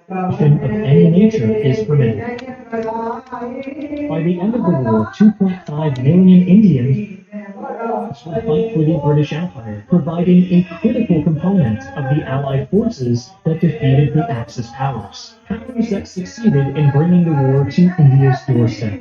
Of any nature is permitted. By the end of the war, 2.5 million Indians would fight for the British Empire, providing a critical component of the Allied forces that defeated the Axis powers. Powers that succeeded in bringing the war to India's doorstep.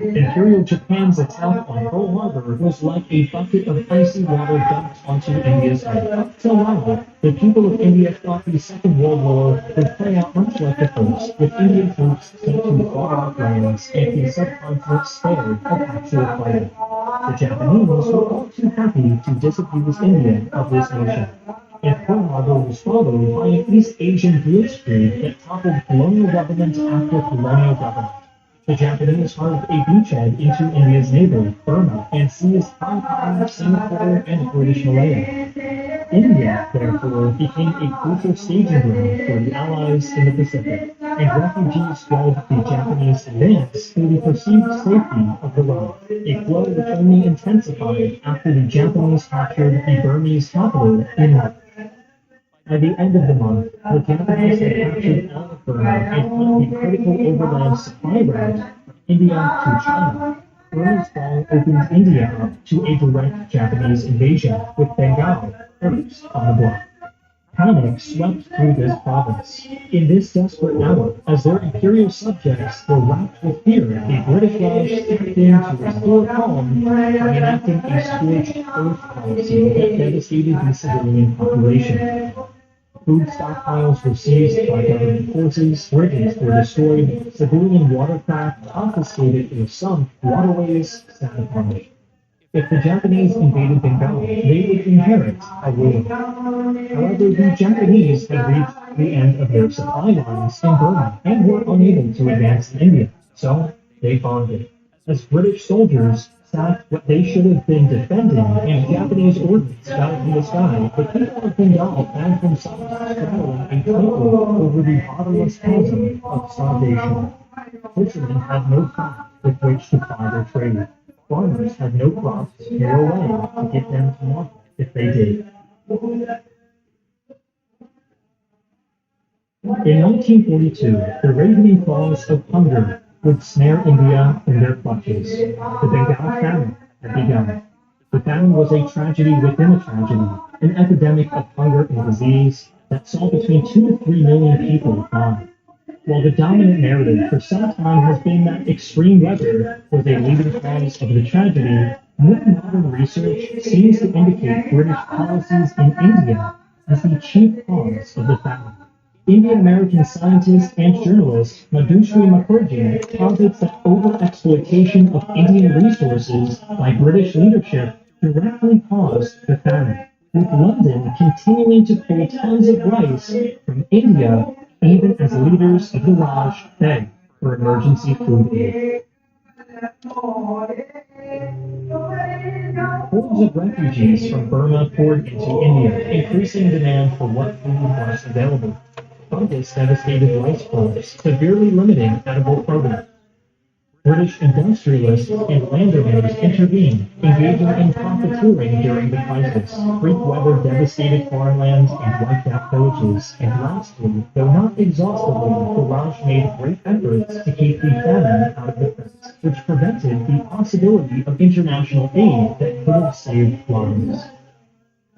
Imperial Japan's attack on Pearl Harbor was like a bucket of icy water dumped onto India's head. Up till now, the people of India thought the Second World War would play out much like the first, with Indian troops sent to far-off lands and the subcontinent spared of actual fighting. The Japanese were all too happy to disabuse India of this notion. And Pearl Harbor was followed by an East Asian blitzkrieg that toppled colonial government after colonial government. The Japanese carved a beachhead into India's neighbor, Burma, and seized Hong Kong, Singapore, and British Malaya. India, therefore, became a crucial staging ground for the Allies in the Pacific, and refugees fled the Japanese advance through the perceived safety of the road, a flow which only intensified after the Japanese captured the Burmese capital in March. By the end of the month, the Japanese had captured all of Burma and cut the critical overland supply route from India to China. Burma's fall opens India up to a direct Japanese invasion, with Bengal first on the block. Panic swept through this province. In this desperate hour, as their imperial subjects were racked with fear, the British Raj stepped in to restore calm by enacting a scorched earth policy that devastated the civilian population. Food stockpiles were seized by government forces, bridges were destroyed, civilian watercraft confiscated or sunk, waterways sat upon. If the Japanese invaded Bengal, they would inherit a ruin. However, the Japanese had reached the end of their supply lines in Burma and were unable to advance in India, so they bonded. As British soldiers sacked what they should have been defending and Japanese ordnance fell from the sky, the people of Bengal found themselves straddling a tightrope over the bottomless chasm of starvation. Fishermen had no craft with which to ply their trade. Farmers had no crops nor a way to get them to market if they did. In 1942, the ravening claws of hunger would snare India in their clutches. The Bengal famine had begun. The famine was a tragedy within a tragedy, an epidemic of hunger and disease that saw between 2 to 3 million people die. While the dominant narrative for some time has been that extreme weather was a leading cause of the tragedy, more modern research seems to indicate British policies in India as the chief cause of the famine. Indian-American scientist and journalist Madhushree Mukherjee posits that over-exploitation of Indian resources by British leadership directly caused the famine, with London continuing to pull tons of rice from India even as leaders of the Raj begged for emergency food aid. Hordes of refugees from Burma poured into India, increasing demand for what food was available. Fungus devastated rice crops, severely limiting edible produce. British industrialists and landowners intervened, engaging in profiteering during the crisis. Freak weather devastated farmlands and wiped out villages. And lastly, though not exhaustively, the Raj made great efforts to keep the famine out of the press, which prevented the possibility of international aid that could have saved lives.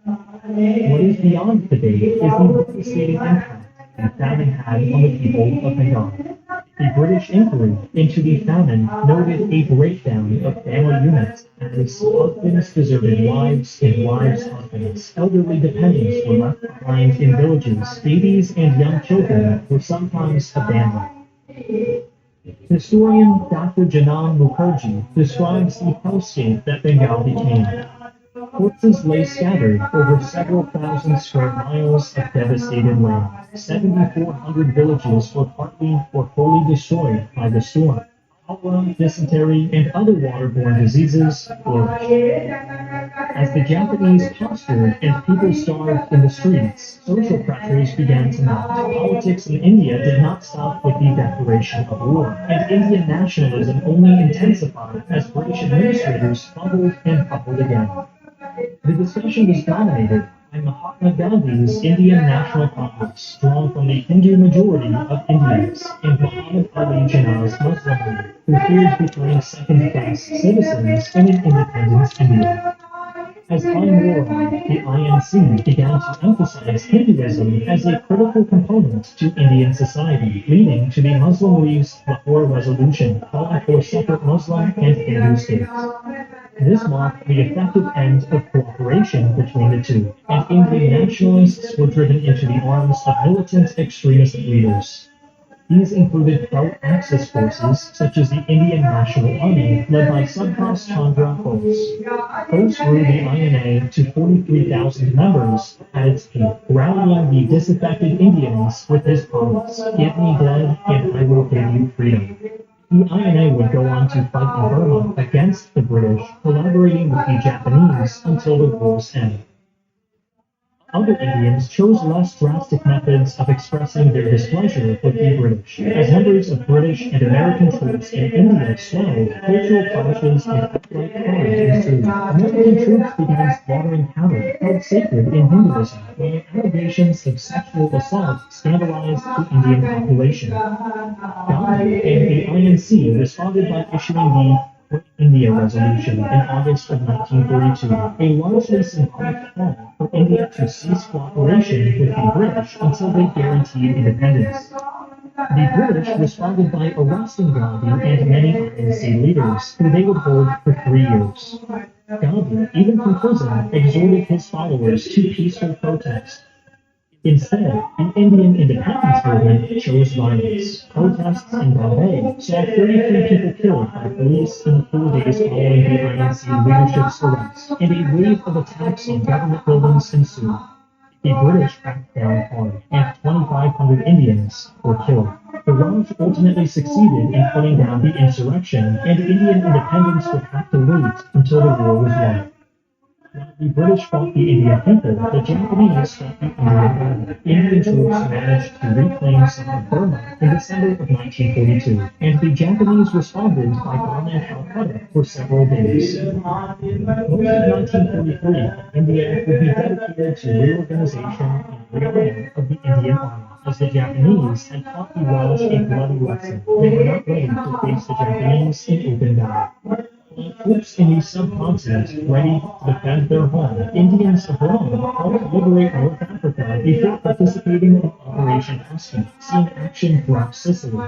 What is beyond debate is the devastating impact the famine had on the people of Bengal. The British inquiry into the famine noted a breakdown of family units as husbands deserted wives and wives' husbands. Elderly dependents were left behind in villages. Babies and young children were sometimes abandoned. Historian Dr. Janan Mukherjee describes the hellscape that Bengal became. Corpses lay scattered over several thousand square miles of devastated land. 7,400 villages were partly or fully destroyed by the storm. Cholera, dysentery, and other waterborne diseases flourished. As the Japanese postured and people starved in the streets, social pressures began to mount. Politics in India did not stop with the declaration of war, and Indian nationalism only intensified as British administrators fumbled and fumbled again. The discussion was dominated by Mahatma Gandhi's Indian National Congress, drawn from the Hindu majority of Indians, and Muhammad Ali Jinnah's Muslim League, who feared becoming second-class citizens in an independent India. As time wore on, the INC began to emphasize Hinduism as a critical component to Indian society, leading to the Muslim League's Lahore Resolution, calling for separate Muslim and Hindu states. This marked the effective end of cooperation between the two, and Indian nationalists were driven into the arms of militant extremist leaders. These included pro-Axis forces, such as the Indian National Army, led by Subhas Chandra Bose. Bose grew the INA to 43,000 members at its peak, rallying the disaffected Indians with his promise, "Give me blood, and I will give you freedom." The INA would go on to fight in Burma against the British, collaborating with the Japanese until the war's end. Other Indians chose less drastic methods of expressing their displeasure with the British. As numbers of British and American troops in India swelled, cultural clashes and outright crime ensued. American troops began slaughtering cattle held sacred in Hinduism, while allegations of sexual assault scandalized the Indian population. Gandhi and the INC responded by issuing the Quit India Resolution in August of 1942, a largely symbolic call for India to cease cooperation with the British until they guaranteed independence. The British responded by arresting Gandhi and many INC leaders, who they would hold for 3 years. Gandhi, even from prison, exhorted his followers to peaceful protest. Instead, the Indian independence movement chose violence. Protests in Bombay saw 33 people killed by police in the 4 days following the INC leadership's arrest, and a wave of attacks on government buildings ensued. The British cracked down hard, and 2,500 Indians were killed. The Raj ultimately succeeded in putting down the insurrection, and Indian independence would have to wait until the war was won. While the British fought the Indian people, the Japanese fought the Indian army. Indian troops managed to reclaim some of Burma in December of 1942, and the Japanese responded by bombing Calcutta for several days. Most of 1943, India would be dedicated to reorganization and rearming of the Indian army, as the Japanese had taught the Raj a bloody lesson. They were not ready to face the Japanese in open battle. Troops in the subcontinent ready to defend their home, Indians abroad helped liberate North Africa Africa before participating in Operation Husky, seeing action throughout Sicily.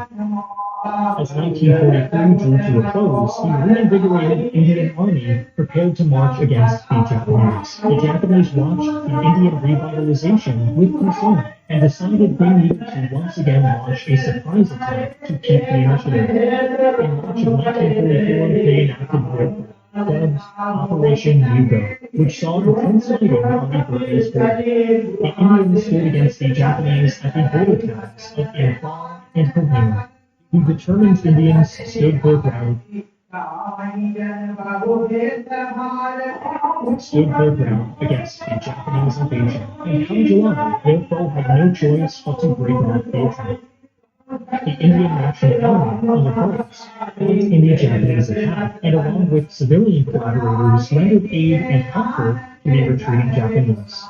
As 1943 drew to a close, the reinvigorated Indian Army prepared to march against the Japanese. The Japanese watched the Indian revitalization with concern and decided they needed to once again launch a surprise attack to keep the initiative. In March of 1944, they enacted war, dubbed Operation Yugo, which saw intense fighting on the Burmese border. The Indians stood against the Japanese at the border towns of Imphal and Kohima. The determined Indians stood their ground against the Japanese invasion, and come July, their foe had no choice but to break off the attack. The Indian National Army, on the British, fought in the Japanese attack, and along with civilian collaborators, rendered aid and comfort to the retreating Japanese.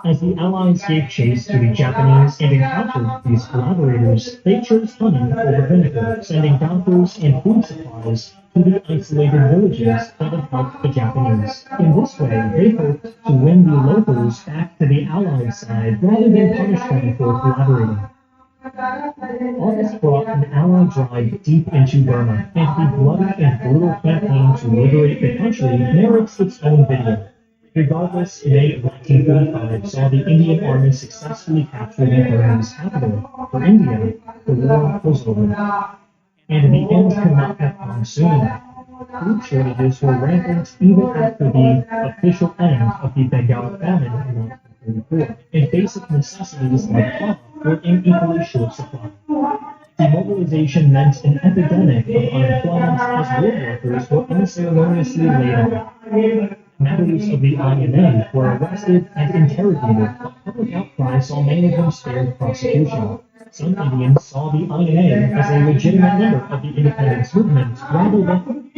As the Allies gave chase to the Japanese and encountered these collaborators, they chose honey over vinegar, sending doctors and food supplies to the isolated villages that had helped the Japanese. In this way, they hoped to win the locals back to the Allied side rather than punish them for collaborating. August brought an Allied drive deep into Burma, and the bloody and brutal campaign to liberate the country merits its own video. Regardless, May of 1945 saw the Indian Army successfully capture the Burmese capital. For India, the war was over, and the end could not have come sooner. Food shortages were rampant even after the official end of the Bengal famine in 1944, and basic necessities like cloth were in equally short supply. Demobilization meant an epidemic of unemployment as war workers were unceremoniously laid off. Members of the INA were arrested and interrogated, but public outcry saw many of them spared prosecution. Some Indians saw the INA as a legitimate member of the independence movement rather than